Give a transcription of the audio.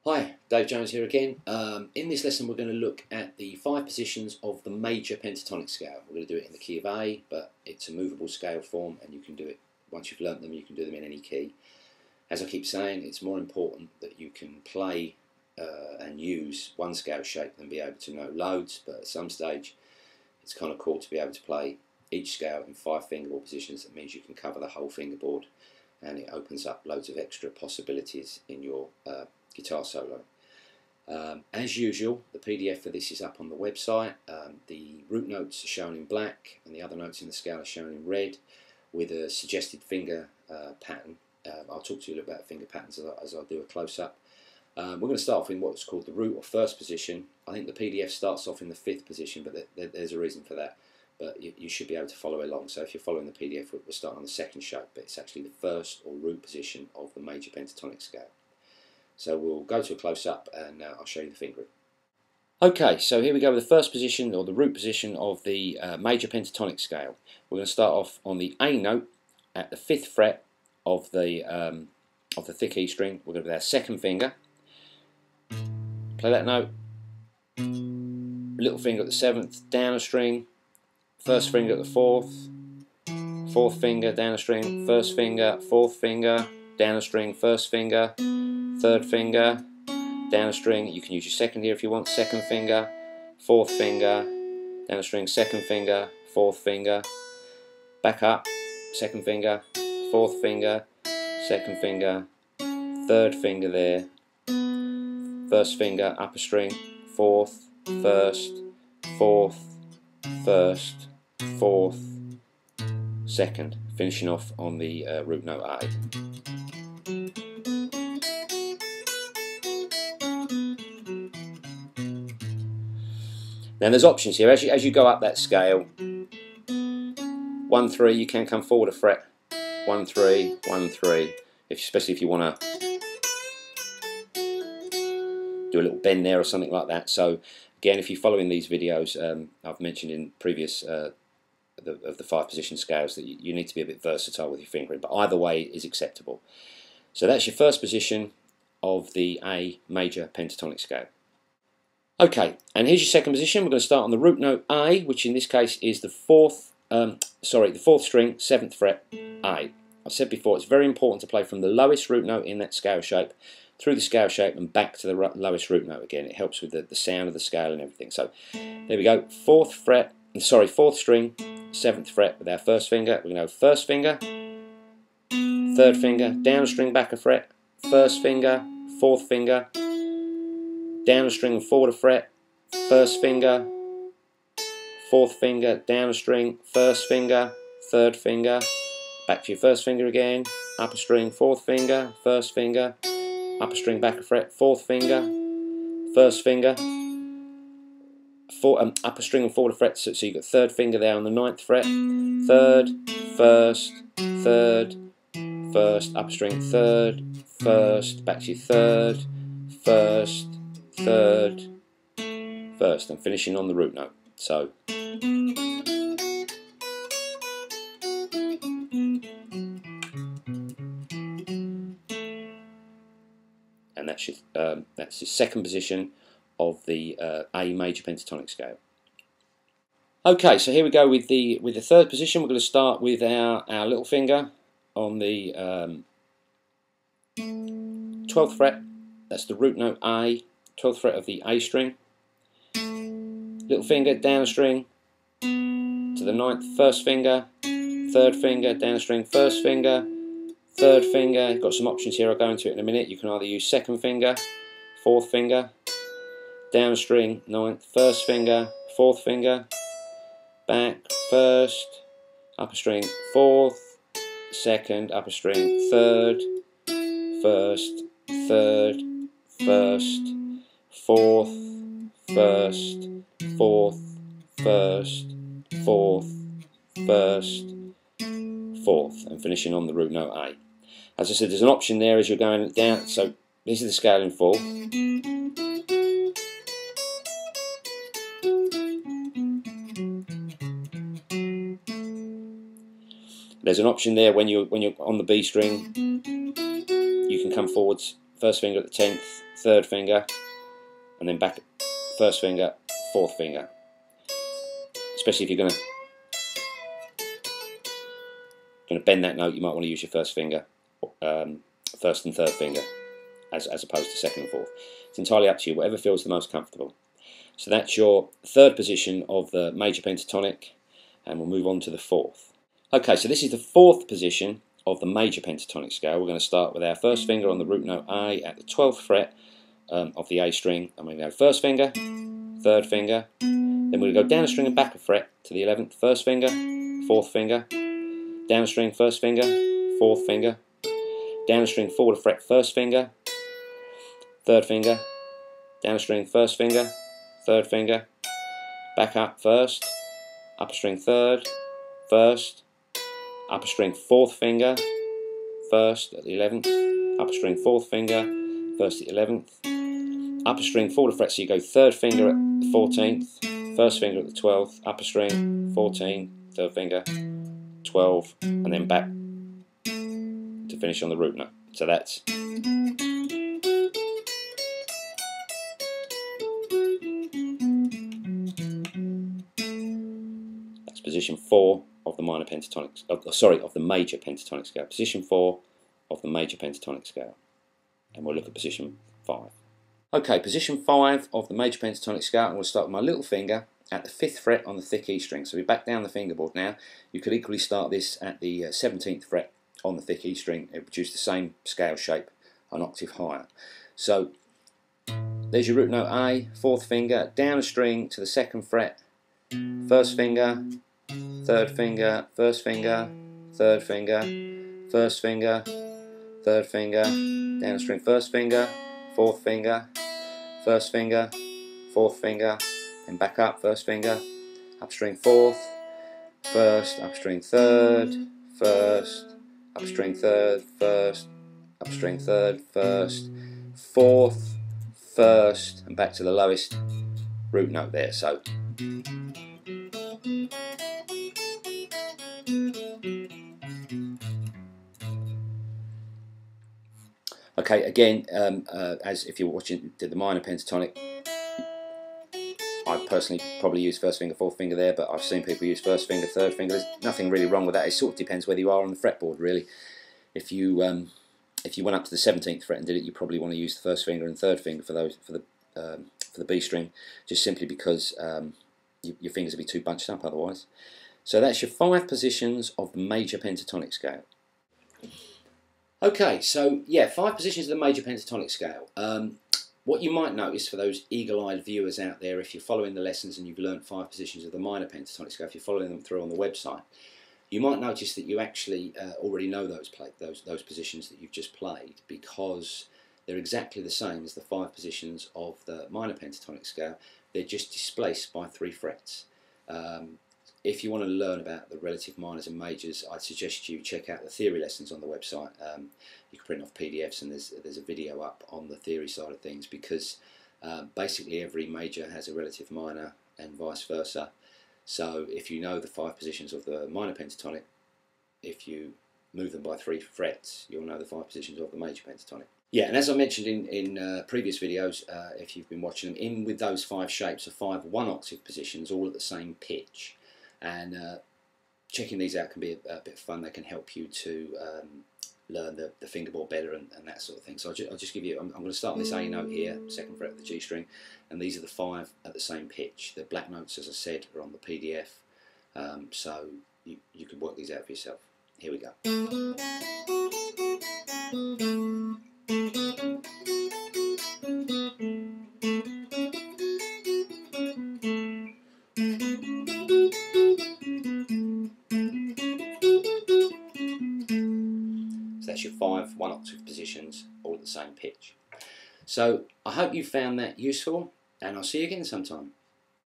Hi, Dave Jones here again. In this lesson we're going to look at the 5 positions of the major pentatonic scale. We're going to do it in the key of A, but it's a movable scale form and you can do it, once you've learnt them, you can do them in any key. As I keep saying, it's more important that you can play and use one scale shape than be able to know loads, but at some stage it's kind of cool to be able to play each scale in 5 fingerboard positions. That means you can cover the whole fingerboard and it opens up loads of extra possibilities in your guitar solo. As usual, the PDF for this is up on the website. The root notes are shown in black and the other notes in the scale are shown in red with a suggested finger pattern. I'll talk to you a little about finger patterns as I do a close-up. We're going to start off in what's called the root or first position. I think the PDF starts off in the 5th position, but there's a reason for that. But you should be able to follow along. So if you're following the PDF, we'll start on the 2nd shape, but it's actually the first or root position of the major pentatonic scale. So we'll go to a close-up and I'll show you the fingering. Okay, so here we go with the first position or the root position of the major pentatonic scale. We're going to start off on the A note at the 5th fret of the thick E string. We're going to do our 2nd finger. Play that note. Little finger at the 7th, down a string. 1st finger at the 4th. 4th finger, down a string. 1st finger, 4th finger, down a string. 1st finger. 3rd finger, down a string. You can use your 2nd here if you want. 2nd finger, 4th finger, down a string. 2nd finger, 4th finger, back up. 2nd finger, 4th finger, 2nd finger, 3rd finger there. 1st finger, upper string, 4th, 1st, 4th, 1st, 4th, 2nd. Finishing off on the root note A. Now there's options here. As you go up that scale, 1, 3, you can come forward a fret. 1, 3, 1, 3. Especially if you want to do a little bend there or something like that. So again, if you're following these videos, I've mentioned in previous of the 5 position scales that you need to be a bit versatile with your fingering, but either way is acceptable. So that's your first position of the A major pentatonic scale. Okay, and here's your 2nd position. We're going to start on the root note A, which in this case is the 4th string, 7th fret A. I've said before, it's very important to play from the lowest root note in that scale shape through the scale shape and back to the lowest root note again. It helps with the sound of the scale and everything. So there we go. 4th string, 7th fret with our 1st finger. We're going to go 1st finger, 3rd finger, down a string, back a fret, 1st finger, 4th finger, down a string and forward a fret, 1st finger, 4th finger, down a string, 1st finger, 3rd finger, back to your 1st finger again, upper string, 4th finger, 1st finger, upper string, back a fret, 4th finger, 1st finger, upper string and forward a fret, so you've got 3rd finger there on the 9th fret, 3rd, 1st, 3rd, 1st, upper string, 3rd, 1st, back to your 3rd, 1st, 3rd, 1st, and finishing on the root note. So and that's your 2nd position of the A major pentatonic scale. Okay, so here we go with the 3rd position. We're going to start with our little finger on the 12th fret. That's the root note A, 12th fret of the A string. Little finger, down a string to the 9th, 1st finger, 3rd finger, down a string, 1st finger, 3rd finger. You've got some options here, I'll go into it in a minute. You can either use 2nd finger, 4th finger, down a string, 9th, 1st finger, 4th finger, back, 1st, upper string, 4th, 2nd, upper string, 3rd, 1st, 3rd, 1st, 4th, 1st, 4th, 1st, 4th, 1st, 4th, and finishing on the root note A. As I said, there's an option there as you're going down, so this is the scale in full. There's an option there when you're on the B string. You can come forwards, 1st finger at the 10th, third finger, and then back, first finger, fourth finger. Especially if you're going to bend that note, you might want to use your first finger, first and third finger, as opposed to second and fourth. It's entirely up to you, whatever feels the most comfortable. So that's your third position of the major pentatonic, and we'll move on to the fourth. Okay, so this is the fourth position of the major pentatonic scale. We're going to start with our first finger on the root note A at the 12th fret of the A string, and we're going to go first finger, third finger, then we're going to go down a string and back a fret to the 11th, first finger, fourth finger, down a string, first finger, fourth finger, down a string, forward a fret, first finger, third finger, down a string, first finger, third finger, back up first, upper string third, first, upper string fourth finger, first at the 11th, upper string fourth finger, first at the 11th, upper string forward a fret, so you go third finger at the 14th, first finger at the 12th, upper string 14, third finger 12, and then back to finish on the root note. So that's position 4 of the minor pentatonic, of the major pentatonic scale. Position 4 of the major pentatonic scale, and we'll look at position 5. Okay, position 5 of the major pentatonic scale, and we'll start with my little finger at the 5th fret on the thick E string. So we back down the fingerboard now. You could equally start this at the 17th fret on the thick E string. It will produce the same scale shape, an octave higher. So there's your root note A, 4th finger, down a string to the 2nd fret, first finger, third finger, first finger, third finger, first finger, third finger, down a string, first finger, fourth finger, first finger, fourth finger, then back up, first finger, up string fourth, first, up string third, first, up string third, first, up string third, first, fourth, first, and back to the lowest root note there. So okay, again, as if you're watching the minor pentatonic, I personally probably use first finger, fourth finger there, but I've seen people use first finger, third finger. There's nothing really wrong with that. It sort of depends whether you are on the fretboard, really. If you went up to the 17th fret and did it, you probably want to use the first finger and third finger for the B string, just simply because your fingers would be too bunched up otherwise. So that's your 5 positions of the major pentatonic scale. Okay, so yeah, 5 positions of the major pentatonic scale. What you might notice for those eagle-eyed viewers out there, if you're following the lessons and you've learned 5 positions of the minor pentatonic scale, if you're following them through on the website, you might notice that you actually already know those positions that you've just played, because they're exactly the same as the 5 positions of the minor pentatonic scale. They're just displaced by 3 frets. If you want to learn about the relative minors and majors, I'd suggest you check out the theory lessons on the website. You can print off PDFs, and there's a video up on the theory side of things, because basically every major has a relative minor and vice versa. So if you know the 5 positions of the minor pentatonic, if you move them by 3 frets, you'll know the 5 positions of the major pentatonic. Yeah, and as I mentioned in previous videos, if you've been watching them, in with those 5 shapes are 5 1-octave positions, all at the same pitch. And checking these out can be a bit of fun. They can help you to learn the fingerboard better and that sort of thing. So I'll just give you, I'm going to start on this A note here, 2nd fret of the G string, and these are the 5 at the same pitch. The black notes, as I said, are on the PDF, so you can work these out for yourself. Here we go. So that's your 5 1-octave positions, all at the same pitch. So I hope you found that useful, and I'll see you again sometime.